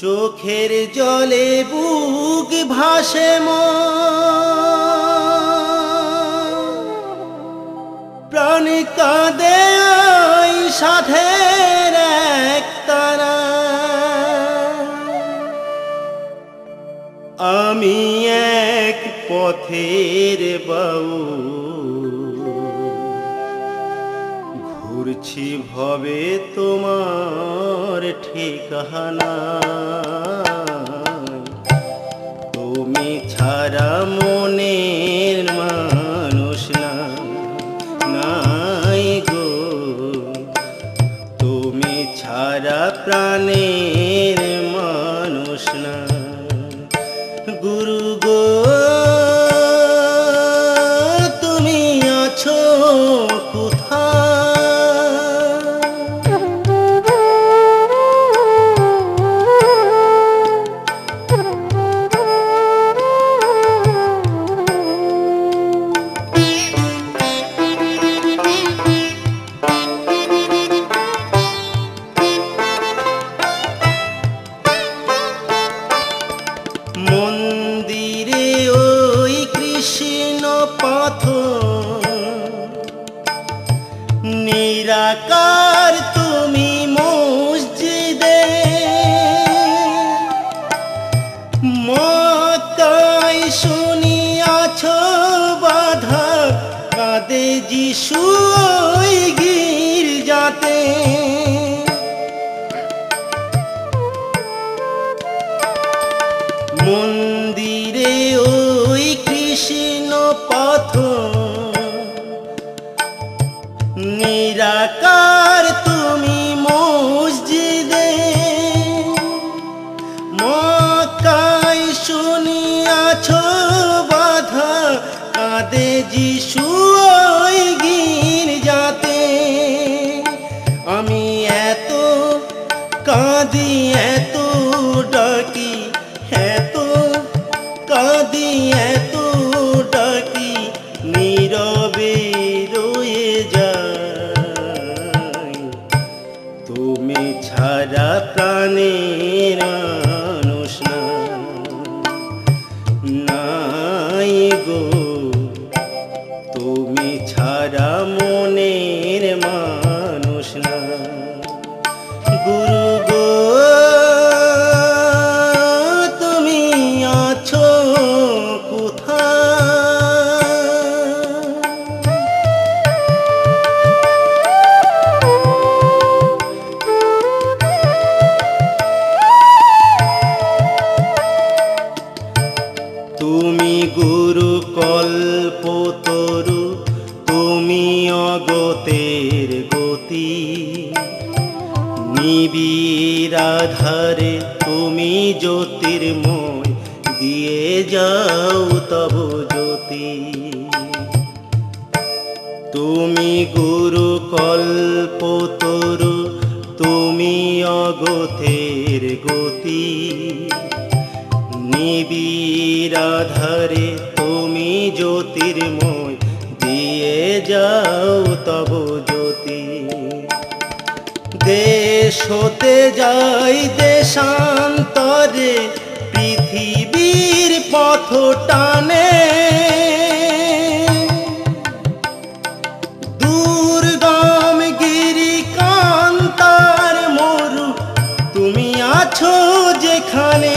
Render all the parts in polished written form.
চোখের জলে বুক ভাসে প্রাণ কাঁদে সাথের এক তারা। আমি এক পথের বাউল ঘুরছি ভবে তোমার ঠিকানা। তুমি ছাড়া মনের মানুষ নাই গো, তুমি ছাড়া প্রাণের মানুষ না। গুরু গো তুমি আছো মন্দিরে ওই কৃষ্ণ পাথর নিরাকার তুমি মসজিদে। মক্কায় শুনিয়াছ বাধা কাঁদে যিশু ওই গির্জাতে। মন্দিরে ওই কৃষ্ণ পাথর নিরাকার তুমি মসজিদে। মক্কায় শুনিয়াছ বাধা কাঁদে যিশু ওই গির্জাতে। আমি এত কাঁদি এত ডাকি এত কাঁদি এত ডাকি নীরবে রয়ে যাই। তুমি ছাড়া প্রাণের মানুষ নাই গো, তুমি ছাড়া মনের মানুষ না। গুরু গো তুমি গুরু কল্পতরু, তুমি অগতের গতি। নিবিড় আধারে তুমি জ্যোতির্ময় দিয়ে যাও তব জ্যোতি। তুমি গুরু কল্পতরু, তুমি অগতের গতি। নিবিড় আধারে তুমি জ্যোতির্ময় দিয়ে যাও তব জ্যোতি। দেশ হতে যাই দেশান্তরে পৃথিবীর পথ টানে। দুর্গম গিরি কান্তার মরু তুমি আছো যেখানে।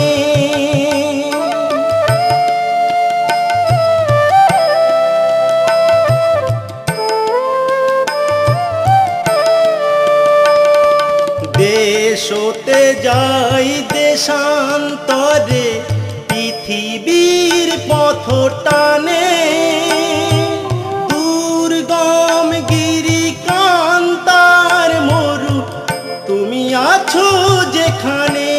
দেশ হতে যাই দেশান্তরে পৃথিবীর পথ টানে। দুর্গম গিরি কান্তার মরু তুমি আছো যেখানে।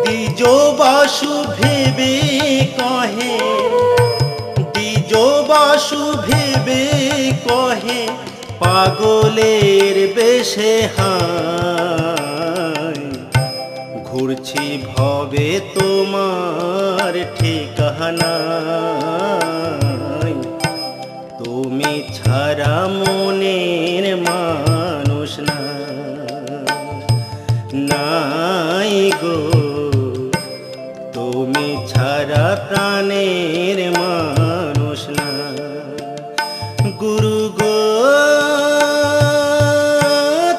দ্বিজবাসু ভেবে কহে, দ্বিজবাসু ভেবে কহে পাগলের বেশে হায়। ঘুরছি ভবে তোমার ঠিকানা। তুমি ছাড়া মনের মানুষ না। প্রাণের মানুষ না। গুরু গো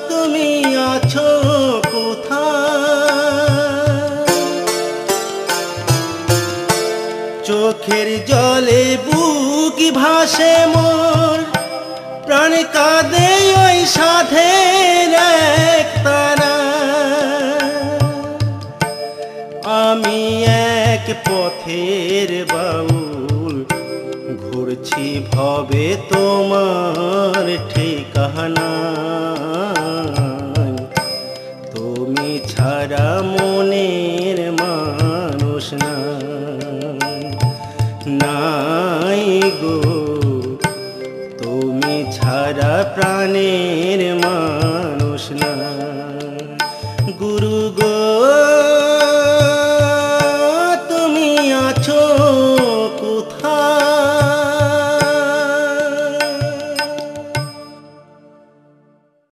তুমি আছো কোথায়? চোখের জলে বুক ভাসে মোর, প্রাণ কাঁদে ওই সাধের এক তারা। আমি এক পথের বাউল, ঘুরছি ভবে তোমার ঠিকানা। তুমি ছাড়া মনের মানুষ নাই গো, তুমি ছাড়া প্রাণের